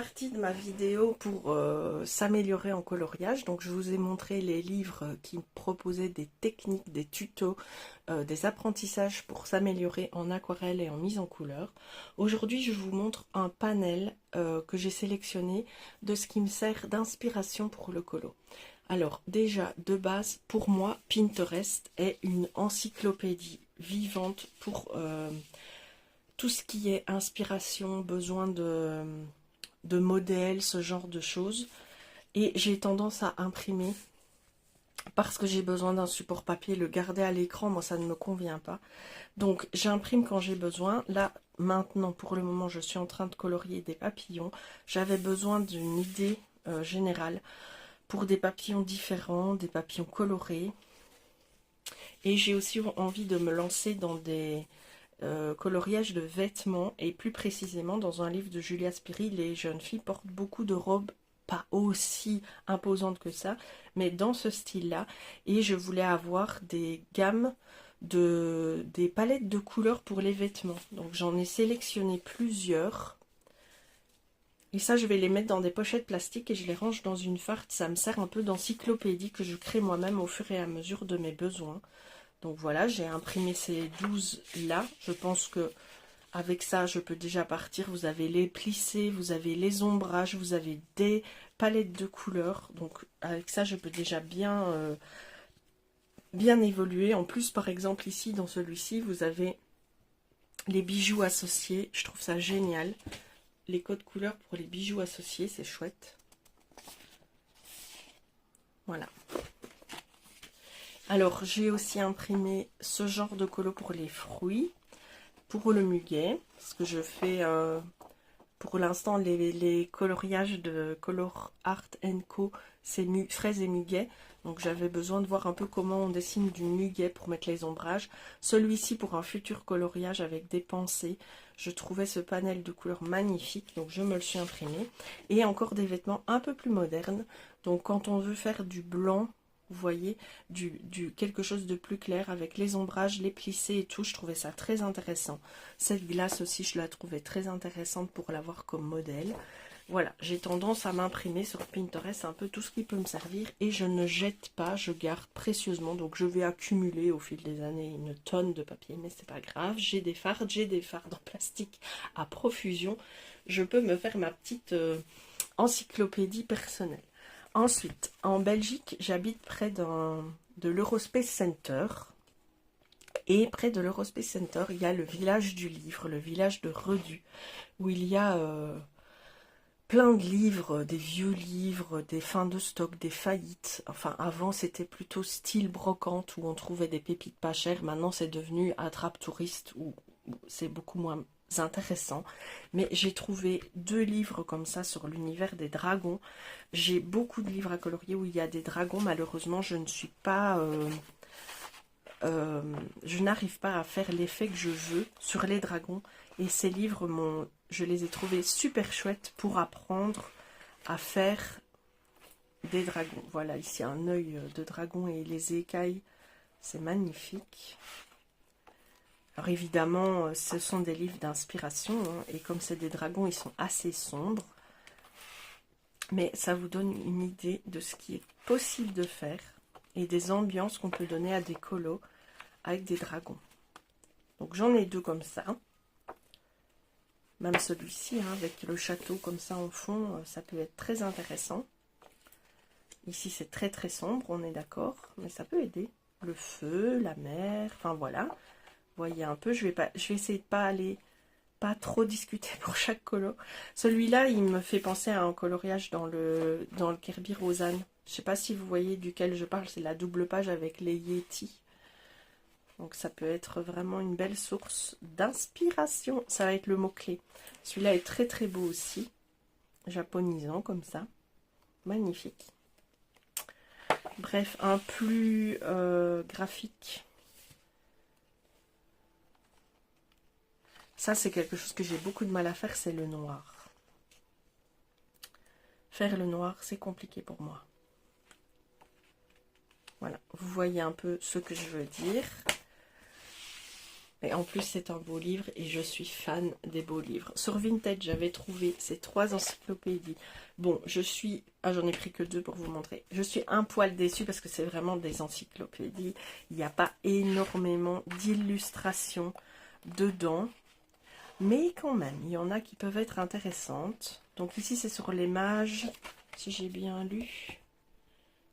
partie de ma vidéo pour s'améliorer en coloriage. Donc je vous ai montré les livres qui proposaient des techniques, des tutos, des apprentissages pour s'améliorer en aquarelle et en mise en couleur. Aujourd'hui je vous montre un panel que j'ai sélectionné de ce qui me sert d'inspiration pour le colo. Alors déjà de base, pour moi Pinterest est une encyclopédie vivante pour tout ce qui est inspiration, besoin de modèles, ce genre de choses. Et j'ai tendance à imprimer parce que j'ai besoin d'un support papier. Le garder à l'écran, moi ça ne me convient pas. Donc j'imprime quand j'ai besoin. Là maintenant pour le moment je suis en train de colorier des papillons. J'avais besoin d'une idée générale pour des papillons différents, des papillons colorés. Et j'ai aussi envie de me lancer dans des coloriage de vêtements, et plus précisément dans un livre de Julia Spiri, les jeunes filles portent beaucoup de robes pas aussi imposantes que ça, mais dans ce style-là, et je voulais avoir des gammes des palettes de couleurs pour les vêtements. Donc j'en ai sélectionné plusieurs. Et ça, je vais les mettre dans des pochettes plastiques et je les range dans une farte. Ça me sert un peu d'encyclopédie que je crée moi-même au fur et à mesure de mes besoins. Donc voilà, j'ai imprimé ces 12 là. Je pense que avec ça, je peux déjà partir. Vous avez les plissés, vous avez les ombrages, vous avez des palettes de couleurs. Donc avec ça, je peux déjà bien, bien évoluer. En plus, par exemple, ici, dans celui-ci, vous avez les bijoux associés. Je trouve ça génial. Les codes couleurs pour les bijoux associés, c'est chouette. Voilà. Alors, j'ai aussi imprimé ce genre de colo pour les fruits, pour le muguet, parce que je fais pour l'instant les coloriages de Color Art Co, c'est fraises et muguet. Donc j'avais besoin de voir un peu comment on dessine du muguet pour mettre les ombrages. Celui-ci pour un futur coloriage avec des pensées. Je trouvais ce panel de couleurs magnifique, donc je me le suis imprimé. Et encore des vêtements un peu plus modernes. Donc quand on veut faire du blanc, vous voyez, quelque chose de plus clair avec les ombrages, les plissés et tout, je trouvais ça très intéressant. Cette glace aussi, je la trouvais très intéressante pour l'avoir comme modèle. Voilà, j'ai tendance à m'imprimer sur Pinterest un peu tout ce qui peut me servir et je ne jette pas, je garde précieusement. Donc je vais accumuler au fil des années une tonne de papier, mais c'est pas grave. J'ai des fardes en plastique à profusion. Je peux me faire ma petite encyclopédie personnelle. Ensuite, en Belgique, j'habite près de l'Eurospace Center. Et près de l'Eurospace Center, il y a le village du livre, le village de Redus, où il y a plein de livres, des vieux livres, des fins de stock, des faillites. Enfin, avant, c'était plutôt style brocante, où on trouvait des pépites pas chères. Maintenant, c'est devenu attrape touriste, où c'est beaucoup moins intéressant. Mais j'ai trouvé 2 livres comme ça sur l'univers des dragons. J'ai beaucoup de livres à colorier où il y a des dragons. Malheureusement, je ne suis pas je n'arrive pas à faire l'effet que je veux sur les dragons. Et ces livres, je les ai trouvés super chouettes pour apprendre à faire des dragons. Voilà, ici un œil de dragon et les écailles, c'est magnifique. Alors évidemment, ce sont des livres d'inspiration, hein, et comme c'est des dragons, ils sont assez sombres. Mais ça vous donne une idée de ce qui est possible de faire et des ambiances qu'on peut donner à des colos avec des dragons. Donc j'en ai 2 comme ça. Même celui-ci, hein, avec le château comme ça en fond, ça peut être très intéressant. Ici c'est très très sombre, on est d'accord, mais ça peut aider. Le feu, la mer, enfin voilà. Vous voyez un peu, je vais essayer de pas trop discuter pour chaque colo. Celui-là, il me fait penser à un coloriage dans le Kerby Rosanne. Je ne sais pas si vous voyez duquel je parle, c'est la double page avec les Yétis. Donc ça peut être vraiment une belle source d'inspiration. Ça va être le mot-clé. Celui-là est très très beau aussi. Japonisant comme ça. Magnifique. Bref, un plus graphique. Ça, c'est quelque chose que j'ai beaucoup de mal à faire, c'est le noir. Faire le noir, c'est compliqué pour moi. Voilà, vous voyez un peu ce que je veux dire. Et en plus, c'est un beau livre et je suis fan des beaux livres. Sur Vinted, j'avais trouvé ces 3 encyclopédies. Bon, j'en ai pris que 2 pour vous montrer. Je suis un poil déçue parce que c'est vraiment des encyclopédies. Il n'y a pas énormément d'illustrations dedans. Mais quand même, il y en a qui peuvent être intéressantes. Donc ici, c'est sur les mages, si j'ai bien lu.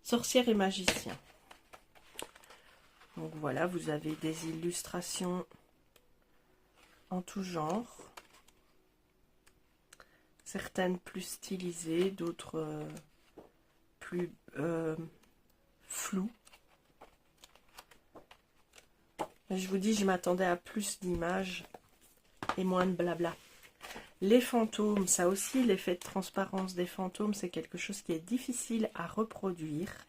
Sorcières et magiciens. Donc voilà, vous avez des illustrations en tout genre. Certaines plus stylisées, d'autres plus floues. Mais je vous dis, je m'attendais à plus d'images et moins de blabla. Les fantômes, ça aussi, l'effet de transparence des fantômes, c'est quelque chose qui est difficile à reproduire.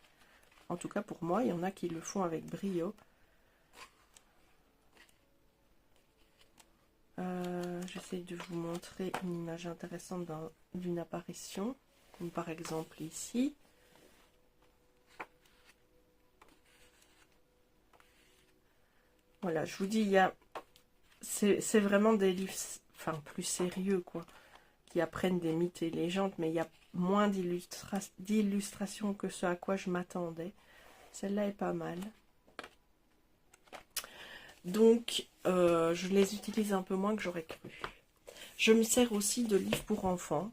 En tout cas pour moi, il y en a qui le font avec brio. J'essaie de vous montrer une image intéressante d'une apparition, comme par exemple ici. Voilà, je vous dis, c'est vraiment des livres, enfin plus sérieux quoi, qui apprennent des mythes et légendes, mais il y a moins d'illustrations que ce à quoi je m'attendais. Celle-là est pas mal. Donc, je les utilise un peu moins que j'aurais cru. Je me sers aussi de livres pour enfants.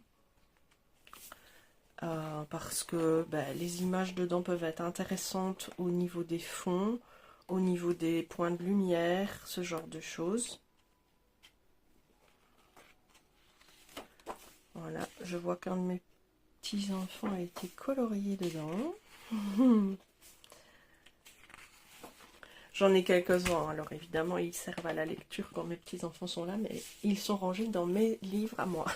Parce que les images dedans peuvent être intéressantes au niveau des fonds, au niveau des points de lumière, ce genre de choses. Voilà, je vois qu'un de mes petits-enfants a été colorié dedans. J'en ai quelques-uns, alors évidemment ils servent à la lecture quand mes petits-enfants sont là, mais ils sont rangés dans mes livres à moi.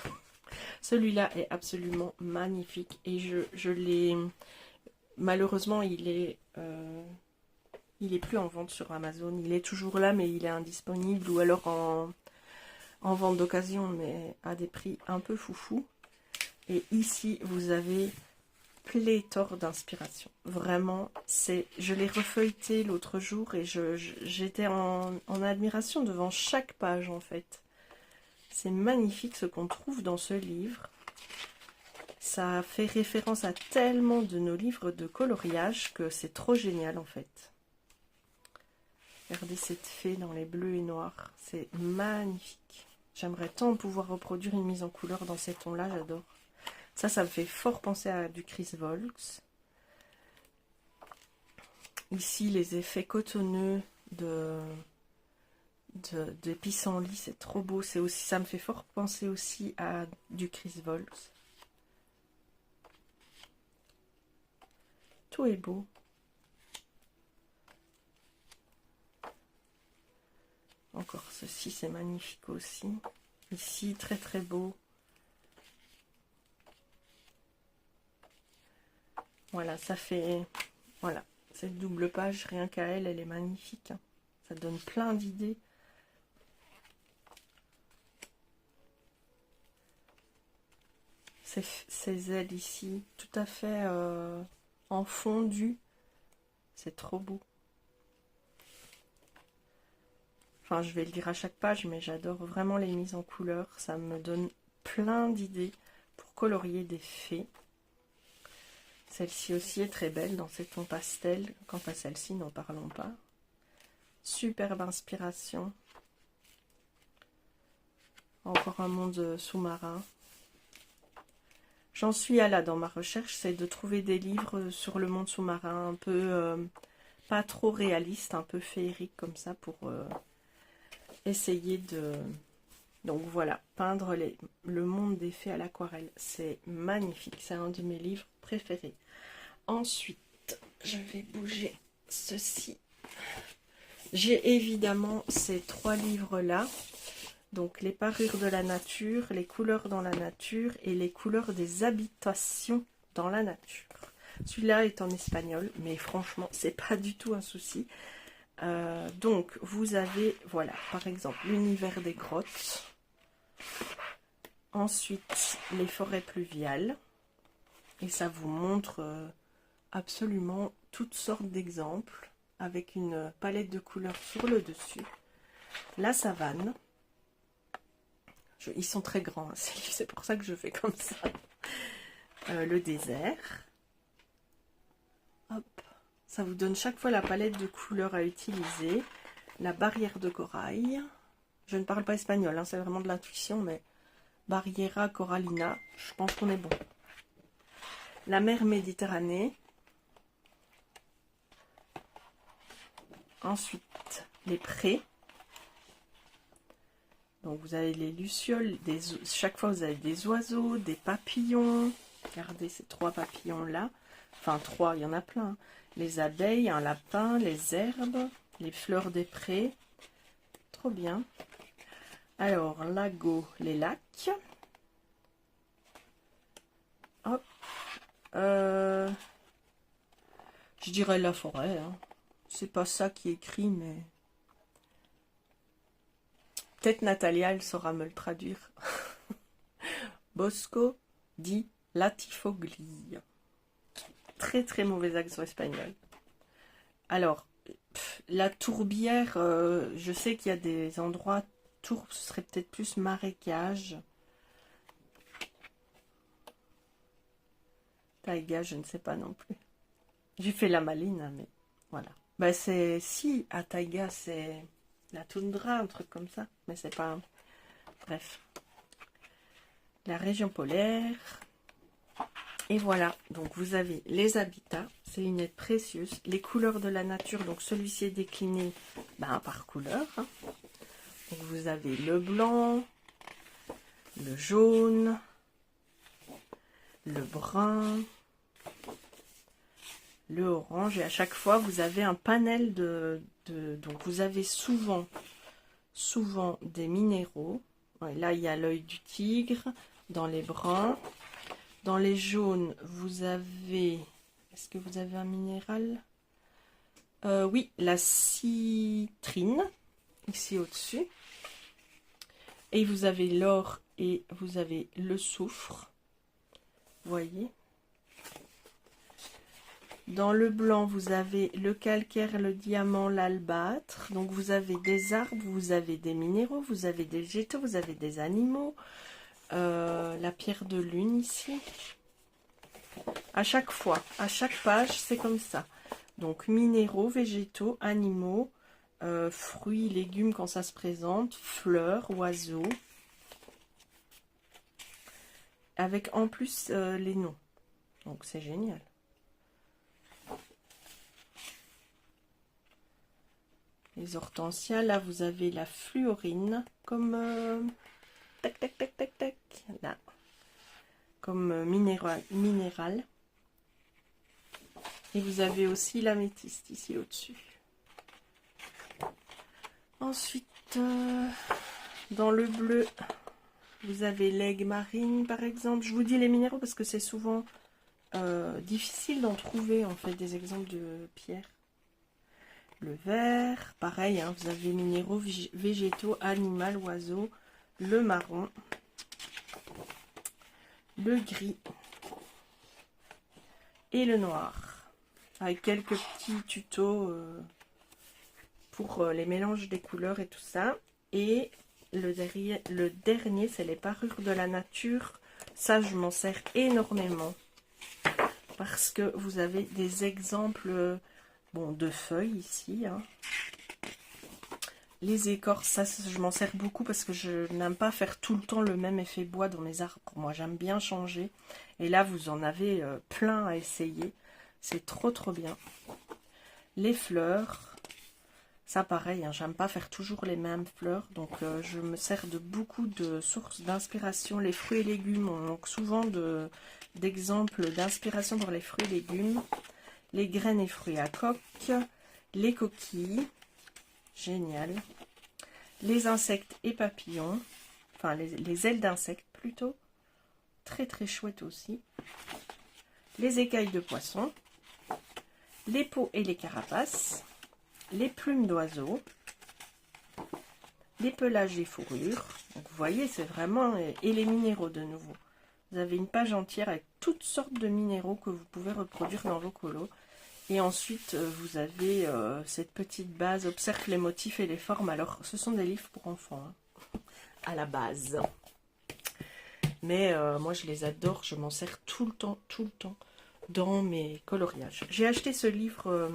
Celui-là est absolument magnifique et je l'ai... Malheureusement, il est plus en vente sur Amazon. Il est toujours là, mais il est indisponible ou alors en vente d'occasion, mais à des prix un peu foufou. Et ici, vous avez pléthore d'inspiration. Vraiment, je l'ai refeuilleté l'autre jour et j'étais en admiration devant chaque page en fait. C'est magnifique ce qu'on trouve dans ce livre. Ça fait référence à tellement de nos livres de coloriage que c'est trop génial en fait. Regardez cette fée dans les bleus et noirs. C'est magnifique. J'aimerais tant pouvoir reproduire une mise en couleur dans ces tons-là, j'adore. Ça me fait fort penser à du Chris Volks. Ici, les effets cotonneux de pissenlit, c'est trop beau. Ça me fait fort penser aussi à du Chris Volks. Tout est beau. Encore ceci, c'est magnifique aussi. Ici, très très beau. Voilà, ça fait... Voilà, cette double page, rien qu'à elle, elle est magnifique. Hein. Ça donne plein d'idées. Ces ailes ici, tout à fait en fondu. C'est trop beau. Enfin, je vais le dire à chaque page, mais j'adore vraiment les mises en couleur. Ça me donne plein d'idées pour colorier des fées. Celle-ci aussi est très belle dans ces tons pastels. Quant à celle-ci, n'en parlons pas. Superbe inspiration. Encore un monde sous-marin. J'en suis à là dans ma recherche, c'est de trouver des livres sur le monde sous-marin, un peu pas trop réaliste, un peu féerique comme ça pour essayer de... Donc voilà, peindre le monde des fées à l'aquarelle, c'est magnifique, c'est un de mes livres préférés. Ensuite, je vais bouger ceci. J'ai évidemment ces 3 livres-là. Donc les parures de la nature, les couleurs dans la nature et les couleurs des habitations dans la nature. Celui-là est en espagnol, mais franchement, c'est pas du tout un souci. Donc vous avez, voilà, par exemple, l'univers des grottes. Ensuite, les forêts pluviales. Et ça vous montre absolument toutes sortes d'exemples avec une palette de couleurs sur le dessus. La savane. Ils sont très grands, hein, c'est pour ça que je fais comme ça. Le désert. Hop. Ça vous donne chaque fois la palette de couleurs à utiliser. La barrière de corail. Je ne parle pas espagnol, hein, c'est vraiment de l'intuition, mais Barriera Corallina, je pense qu'on est bon. La mer Méditerranée. Ensuite, les prés. Donc vous avez les lucioles, chaque fois vous avez des oiseaux, des papillons. Regardez ces 3 papillons là. Enfin 3, il y en a plein. Les abeilles, un lapin, les herbes, les fleurs des prés. Trop bien. Alors, lago, les lacs. Hop. Je dirais la forêt. Hein. C'est pas ça qui est écrit, mais... Peut-être Natalia, elle saura me le traduire. Bosco di Latifogli. Très très mauvais accent espagnol. Alors, la tourbière, je sais qu'il y a des endroits, tourbe, ce serait peut-être plus marécage. Taïga, je ne sais pas non plus. J'ai fait la maline, mais voilà. Bah c'est, si, à Taïga, c'est la toundra, un truc comme ça, mais c'est pas... Bref. La région polaire... Et voilà, donc vous avez les habitats, c'est une aide précieuse, les couleurs de la nature, donc celui-ci est décliné par couleur. Hein. Donc vous avez le blanc, le jaune, le brun, le orange, et à chaque fois vous avez un panel donc vous avez souvent des minéraux. Ouais, là il y a l'œil du tigre, dans les bruns. Dans les jaunes, vous avez... Est-ce que vous avez un minéral? Oui, la citrine, ici au-dessus. Et vous avez l'or et vous avez le soufre. Vous voyez? Dans le blanc, vous avez le calcaire, le diamant, l'albâtre. Donc vous avez des arbres, vous avez des minéraux, vous avez des végétaux, vous avez des animaux. La pierre de lune ici. À chaque fois, à chaque page, c'est comme ça. Donc minéraux, végétaux, animaux, fruits, légumes quand ça se présente, fleurs, oiseaux. Avec en plus les noms. Donc c'est génial. Les hortensias, là vous avez la fluorine comme... tac, tac, tac, tac, tac, là. Comme minéral. Et vous avez aussi l'améthyste ici au-dessus. Ensuite, dans le bleu, vous avez l'aigle marine par exemple. Je vous dis les minéraux parce que c'est souvent difficile d'en trouver en fait des exemples de pierres. Le vert, pareil, hein, vous avez minéraux, végétaux, animal, oiseaux, le marron, le gris et le noir. Avec quelques petits tutos pour les mélanges des couleurs et tout ça. Et le dernier, c'est les parures de la nature. Ça, je m'en sers énormément. Parce que vous avez des exemples de feuilles ici. Hein. Les écorces, ça, je m'en sers beaucoup parce que je n'aime pas faire tout le temps le même effet bois dans mes arbres. Moi, j'aime bien changer. Et là, vous en avez plein à essayer. C'est trop, trop bien. Les fleurs, ça, pareil, hein, j'aime pas faire toujours les mêmes fleurs. Donc, je me sers de beaucoup de sources d'inspiration. Les fruits et légumes, on manque souvent d'exemples d'inspiration pour les fruits et légumes. Les graines et fruits à coque. Les coquilles. Génial. Les insectes et papillons. Enfin, les ailes d'insectes plutôt. Très très chouette aussi. Les écailles de poisson. Les peaux et les carapaces. Les plumes d'oiseaux. Les pelages et fourrures. Donc vous voyez, c'est vraiment... Et les minéraux de nouveau. Vous avez une page entière avec toutes sortes de minéraux que vous pouvez reproduire dans vos colos. Et ensuite, vous avez cette petite base, observe les motifs et les formes. Alors, ce sont des livres pour enfants, hein, à la base. Mais moi, je les adore, je m'en sers tout le temps, dans mes coloriages. J'ai acheté ce livre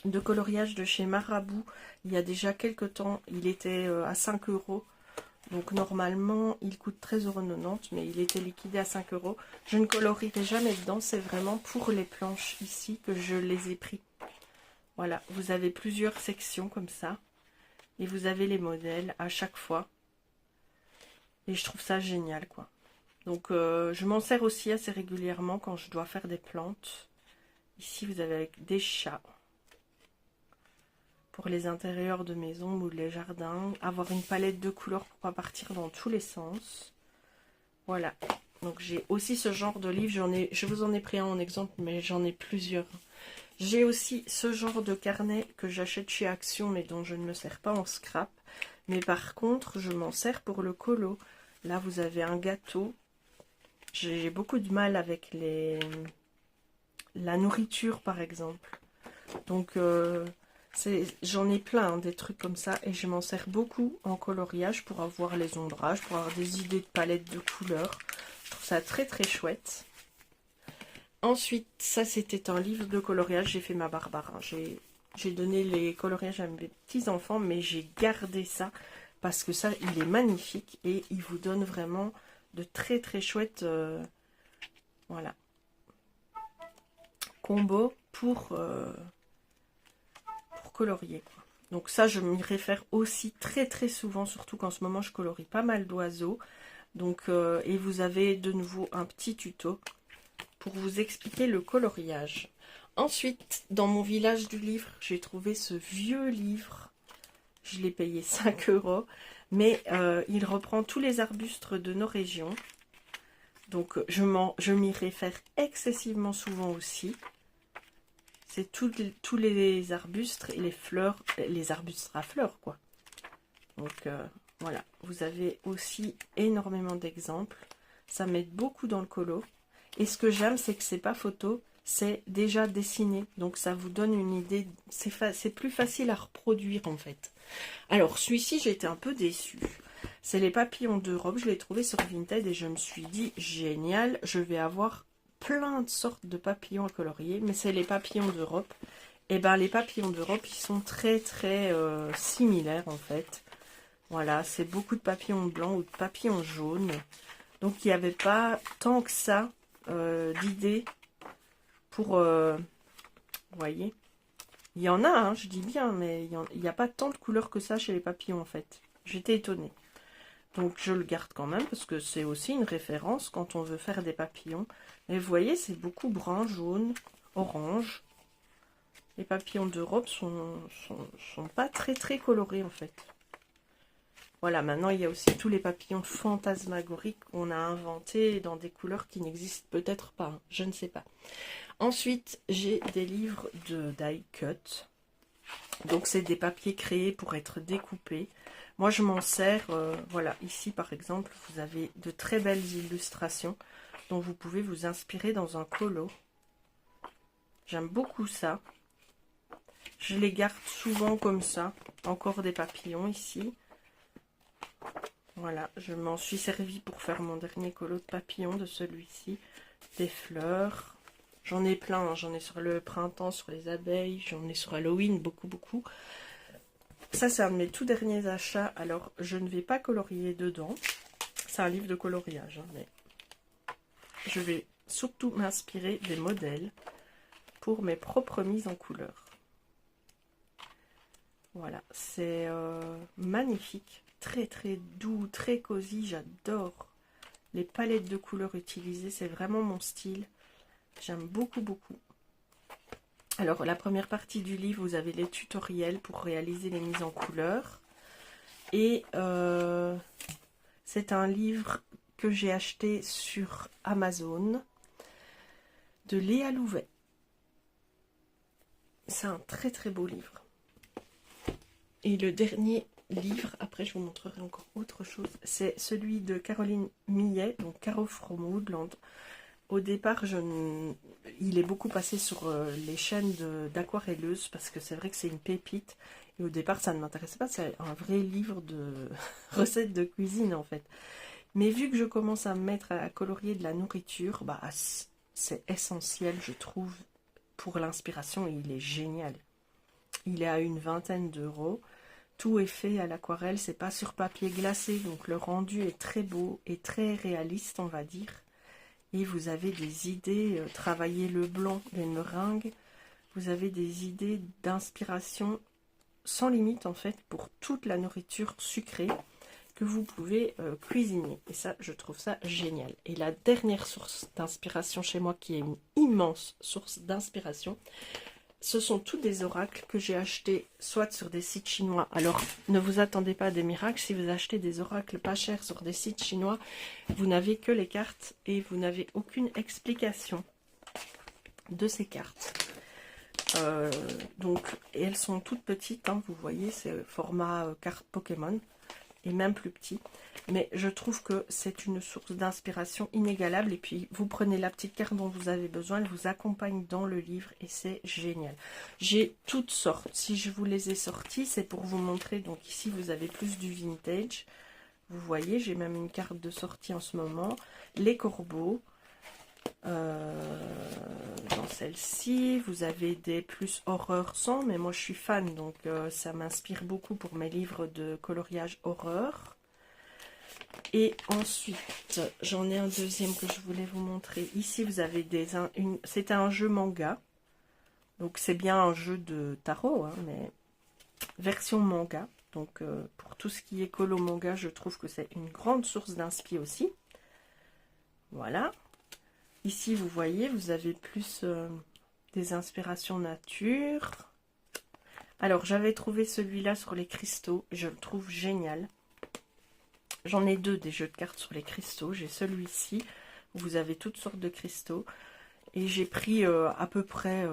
de coloriage de chez Marabout il y a déjà quelques temps. Il était à 5 €. Donc normalement, il coûte 13,90 €, mais il était liquidé à 5 €. Je ne colorierai jamais dedans, c'est vraiment pour les planches ici que je les ai pris. Voilà, vous avez plusieurs sections comme ça. Et vous avez les modèles à chaque fois. Et je trouve ça génial, quoi. Donc je m'en sers aussi assez régulièrement quand je dois faire des plantes. Ici, vous avez avec des chats. Pour les intérieurs de maison ou les jardins, avoir une palette de couleurs pour pas partir dans tous les sens. Voilà, donc j'ai aussi ce genre de livre, je vous en ai pris un en exemple, mais j'en ai plusieurs. J'ai aussi ce genre de carnet que j'achète chez Action, mais dont je ne me sers pas en scrap. Mais par contre, je m'en sers pour le colo. Là, vous avez un gâteau. J'ai beaucoup de mal avec la nourriture, par exemple. Donc, j'en ai plein, hein, des trucs comme ça. Et je m'en sers beaucoup en coloriage pour avoir les ombrages, pour avoir des idées de palettes de couleurs. Je trouve ça très très chouette. Ensuite, ça c'était un livre de coloriage. J'ai fait ma Barbara. J'ai donné les coloriages à mes petits-enfants, mais j'ai gardé ça parce que ça, il est magnifique et il vous donne vraiment de très très chouettes voilà, combos pour colorier, quoi. Donc ça, je m'y réfère aussi très très souvent, surtout qu'en ce moment, je colorie pas mal d'oiseaux. Donc, et vous avez de nouveau un petit tuto pour vous expliquer le coloriage. Ensuite, dans mon village du livre, j'ai trouvé ce vieux livre. Je l'ai payé 5 €. Mais il reprend tous les arbustes de nos régions. Donc, je m'y réfère excessivement souvent aussi. C'est tous les arbustes et les fleurs, les arbustes à fleurs, quoi. Donc, voilà. Vous avez aussi énormément d'exemples. Ça m'aide beaucoup dans le colo. Et ce que j'aime, c'est que c'est pas photo, c'est déjà dessiné. Donc ça vous donne une idée, c'est plus facile à reproduire en fait. Alors celui-ci, j'ai été un peu déçue. C'est les papillons d'Europe, je l'ai trouvé sur Vinted et je me suis dit, génial, je vais avoir plein de sortes de papillons à colorier, mais c'est les papillons d'Europe. Et ben les papillons d'Europe, ils sont très très similaires en fait. Voilà, c'est beaucoup de papillons blancs ou de papillons jaunes. Donc il n'y avait pas tant que ça d'idées pour... vous voyez, il y en a, hein, je dis bien, mais il n'y a pas tant de couleurs que ça chez les papillons en fait. J'étais étonnée. Donc je le garde quand même parce que c'est aussi une référence quand on veut faire des papillons. Et vous voyez, c'est beaucoup brun, jaune, orange. Les papillons d'Europe sont pas très très colorés en fait. Voilà, maintenant il y a aussi tous les papillons fantasmagoriques qu'on a inventés dans des couleurs qui n'existent peut-être pas, hein, je ne sais pas. Ensuite, j'ai des livres de die cut. Donc c'est des papiers créés pour être découpés. Moi je m'en sers, voilà, ici par exemple, vous avez de très belles illustrations dont vous pouvez vous inspirer dans un colo. J'aime beaucoup ça. Je les garde souvent comme ça. Encore des papillons ici. Voilà, je m'en suis servi pour faire mon dernier colo de papillons de celui-ci. Des fleurs. J'en ai plein, hein. J'en ai sur le printemps, sur les abeilles, j'en ai sur Halloween, beaucoup. Ça, c'est un de mes tout derniers achats. Alors, je ne vais pas colorier dedans. C'est un livre de coloriage, hein, mais je vais surtout m'inspirer des modèles pour mes propres mises en couleur. Voilà, c'est magnifique. Très très doux, très cosy, j'adore les palettes de couleurs utilisées, c'est vraiment mon style, j'aime beaucoup. Alors la première partie du livre, vous avez les tutoriels pour réaliser les mises en couleur et c'est un livre que j'ai acheté sur Amazon de Léa Louvet. C'est un très très beau livre. Et le dernier livre, après je vous montrerai encore autre chose, c'est celui de Caroline Millet, donc Caro from Woodland. au départ, il est beaucoup passé sur les chaînes d'aquarelleuses parce que c'est vrai que c'est une pépite. Et au départ, ça ne m'intéressait pas. C'est un vrai livre de recettes de cuisine en fait. Mais vu que je commence à me mettre à colorier de la nourriture, bah, c'est essentiel, je trouve, pour l'inspiration. Il est génial. Il est à une vingtaine d'euros. Tout est fait à l'aquarelle, c'est pas sur papier glacé, donc le rendu est très beau et très réaliste, on va dire. Et vous avez des idées, travailler le blanc, les meringues, vous avez des idées d'inspiration sans limite en fait pour toute la nourriture sucrée que vous pouvez cuisiner. Et ça, je trouve ça génial. Et la dernière source d'inspiration chez moi, qui est une immense source d'inspiration, ce sont tous des oracles que j'ai achetés soit sur des sites chinois. Alors, ne vous attendez pas à des miracles. Si vous achetez des oracles pas chers sur des sites chinois, vous n'avez que les cartes et vous n'avez aucune explication de ces cartes. Donc, et elles sont toutes petites, hein, vous voyez, c'est format carte Pokémon, et même plus petit. Mais je trouve que c'est une source d'inspiration inégalable. Et puis, vous prenez la petite carte dont vous avez besoin, elle vous accompagne dans le livre et c'est génial. J'ai toutes sortes. Si je vous les ai sorties, c'est pour vous montrer. Donc ici, vous avez plus du vintage. Vous voyez, j'ai même une carte de sortie en ce moment. Les corbeaux. Dans celle-ci, vous avez des plus horreur sans, mais moi je suis fan, donc ça m'inspire beaucoup pour mes livres de coloriage horreur. Et ensuite, j'en ai un deuxième que je voulais vous montrer. Ici, vous avez c'est un jeu manga. Donc, c'est bien un jeu de tarot, hein, mais version manga. Donc, pour tout ce qui est colo manga, je trouve que c'est une grande source d'inspi aussi. Voilà. Ici, vous voyez, vous avez plus des inspirations nature. Alors, j'avais trouvé celui-là sur les cristaux. Je le trouve génial. J'en ai deux des jeux de cartes sur les cristaux. J'ai celui-ci, où vous avez toutes sortes de cristaux. Et j'ai pris à peu près,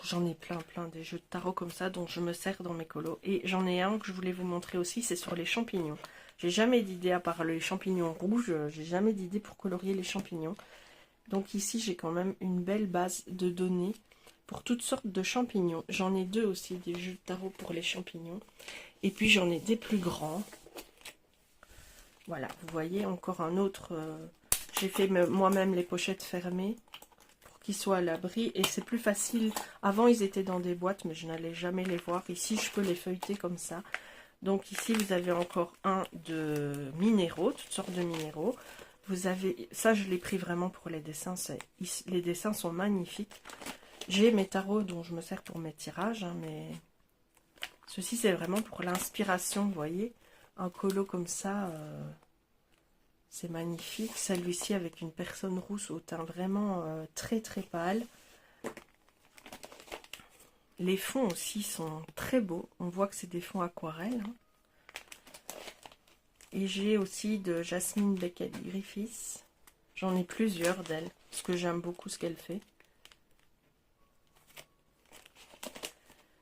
j'en ai plein des jeux de tarot comme ça, dont je me sers dans mes colos. Et j'en ai un que je voulais vous montrer aussi, c'est sur les champignons. J'ai jamais d'idée, à part les champignons rouges, j'ai jamais d'idée pour colorier les champignons. Donc ici, j'ai quand même une belle base de données pour toutes sortes de champignons. J'en ai deux aussi, des jeux de tarot pour les champignons. Et puis j'en ai des plus grands. Voilà, vous voyez, encore un autre. J'ai fait moi-même les pochettes fermées pour qu'ils soient à l'abri. Et c'est plus facile. Avant, ils étaient dans des boîtes, mais je n'allais jamais les voir. Ici, je peux les feuilleter comme ça. Donc ici, vous avez encore un de minéraux, toutes sortes de minéraux. Vous avez, ça je l'ai pris vraiment pour les dessins. Les dessins sont magnifiques. J'ai mes tarots dont je me sers pour mes tirages, hein, mais ceci c'est vraiment pour l'inspiration, vous voyez. Un colo comme ça, c'est magnifique. Celui-ci avec une personne rousse au teint vraiment très très pâle. Les fonds aussi sont très beaux. On voit que c'est des fonds aquarelles. Hein. Et j'ai aussi de Jasmine Beckett-Griffiths. J'en ai plusieurs d'elle, parce que j'aime beaucoup ce qu'elle fait.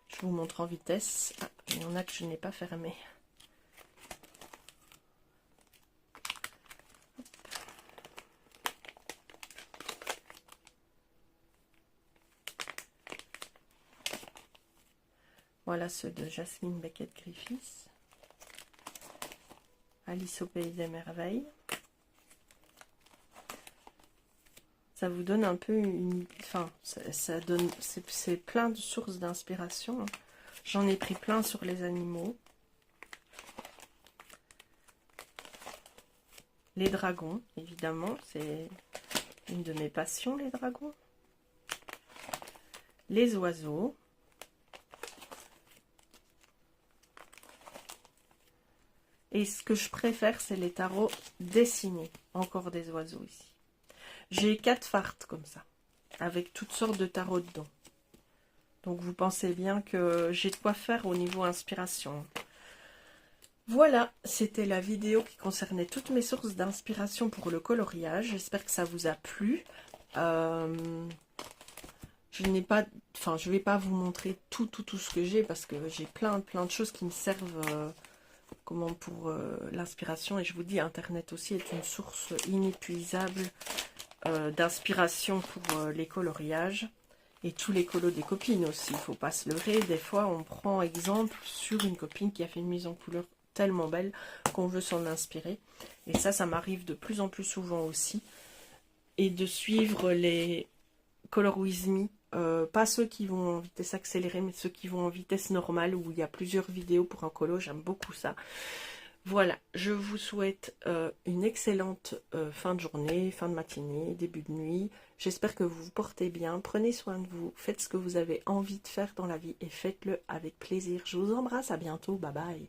Je vous montre en vitesse. Ah, il y en a que je n'ai pas fermé. Voilà ceux de Jasmine Beckett-Griffiths. Alice au pays des merveilles. Ça vous donne un peu une... Enfin, ça donne... C'est plein de sources d'inspiration. Hein. J'en ai pris plein sur les animaux. Les dragons, évidemment. C'est une de mes passions, les dragons. Les oiseaux. Et ce que je préfère, c'est les tarots dessinés. Encore des oiseaux ici. J'ai 4 fardes comme ça, avec toutes sortes de tarots dedans. Donc vous pensez bien que j'ai de quoi faire au niveau inspiration. Voilà, c'était la vidéo qui concernait toutes mes sources d'inspiration pour le coloriage. J'espère que ça vous a plu. Je vais pas vous montrer tout ce que j'ai parce que j'ai plein de choses qui me servent pour l'inspiration. Et je vous dis, Internet aussi est une source inépuisable d'inspiration pour les coloriages. Et tous les colos des copines aussi, il ne faut pas se leurrer. Des fois, on prend exemple sur une copine qui a fait une mise en couleur tellement belle qu'on veut s'en inspirer. Et ça m'arrive de plus en plus souvent aussi. Et de suivre les Color With Me, pas ceux qui vont en vitesse accélérée, mais ceux qui vont en vitesse normale, où il y a plusieurs vidéos pour un colo, j'aime beaucoup ça. Voilà, je vous souhaite une excellente fin de journée, fin de matinée, début de nuit. J'espère que vous vous portez bien, prenez soin de vous, faites ce que vous avez envie de faire dans la vie et faites-le avec plaisir. Je vous embrasse, à bientôt, bye bye.